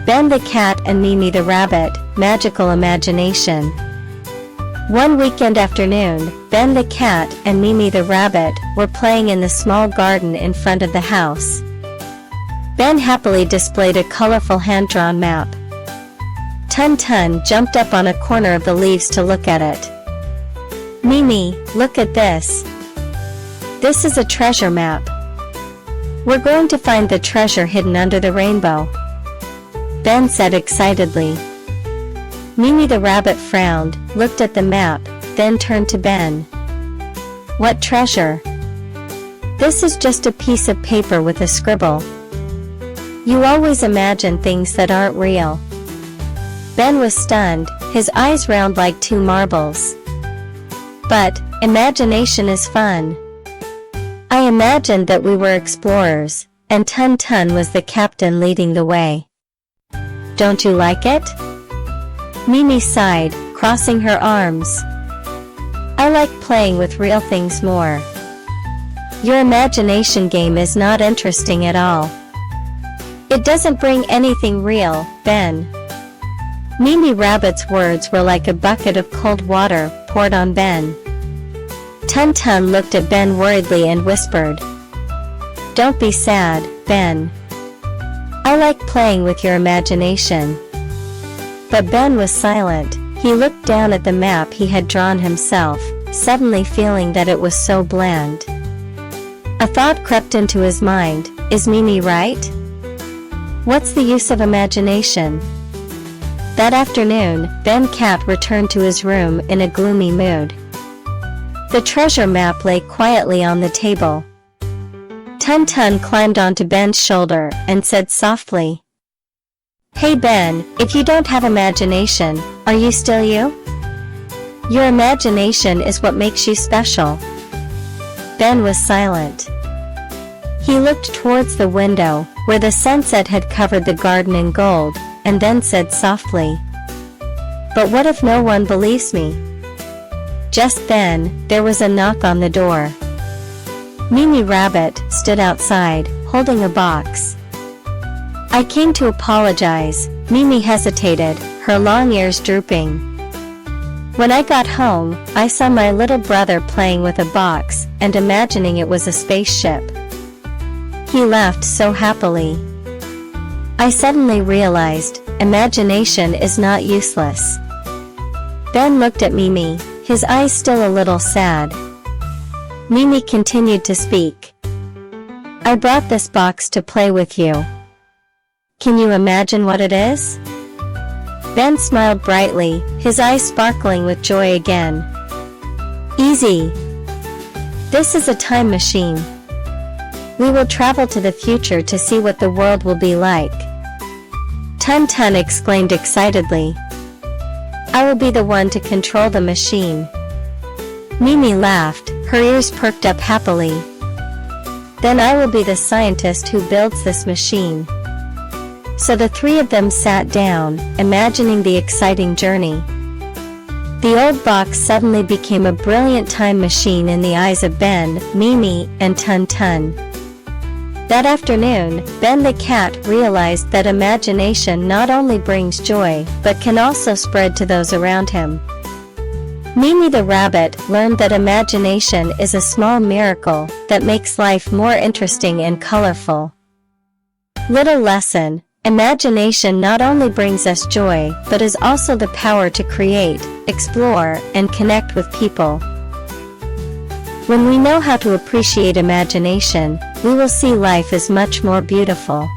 Ben the cat and Mimi the rabbit, magical imagination. One weekend afternoon, Ben the cat and Mimi the rabbit were playing in the small garden in front of the house. Ben happily displayed a colorful hand-drawn map. Tun-Tun jumped up on a corner of the leaves to look at it. "Mimi, look at this. This is a treasure map. We're going to find the treasure hidden under the rainbow," Ben said excitedly. Mimi the rabbit frowned, looked at the map, then turned to Ben. "What treasure? This is just a piece of paper with a scribble. You always imagine things that aren't real." Ben was stunned, his eyes round like two marbles. "But, imagination is fun. I imagined that we were explorers, and Tun-Tun was the captain leading the way. Don't you like it?" Mimi sighed, crossing her arms. "I like playing with real things more. Your imagination game is not interesting at all. It doesn't bring anything real, Ben." Mimi Rabbit's words were like a bucket of cold water poured on Ben. Tun-Tun looked at Ben worriedly and whispered, "Don't be sad, Ben. I like playing with your imagination." But Ben was silent. He looked down at the map he had drawn himself, suddenly feeling that it was so bland. A thought crept into his mind, is Mimi right? What's the use of imagination? That afternoon, Ben Cat returned to his room in a gloomy mood. The treasure map lay quietly on the table. Tun-Tun climbed onto Ben's shoulder and said softly, "Hey Ben, if you don't have imagination, are you still you? Your imagination is what makes you special." Ben was silent. He looked towards the window, where the sunset had covered the garden in gold, and then said softly, "But what if no one believes me?" Just then, there was a knock on the door. Mimi Rabbit stood outside, holding a box. "I came to apologize." Mimi hesitated, her long ears drooping. "When I got home, I saw my little brother playing with a box and imagining it was a spaceship. He laughed so happily. I suddenly realized, imagination is not useless." Ben looked at Mimi, his eyes still a little sad. Mimi continued to speak. "I brought this box to play with you. Can you imagine what it is?" Ben smiled brightly, his eyes sparkling with joy again. "Easy. This is a time machine. We will travel to the future to see what the world will be like." Tun-Tun exclaimed excitedly, "I will be the one to control the machine." Mimi laughed, her ears perked up happily. "Then I will be the scientist who builds this machine." So the three of them sat down, imagining the exciting journey. The old box suddenly became a brilliant time machine in the eyes of Ben, Mimi, and Tun-Tun. That afternoon, Ben the cat realized that imagination not only brings joy, but can also spread to those around him. Mimi the rabbit learned that imagination is a small miracle that makes life more interesting and colorful. Little lesson: imagination not only brings us joy, but is also the power to create, explore, and connect with people. When we know how to appreciate imagination, we will see life as much more beautiful.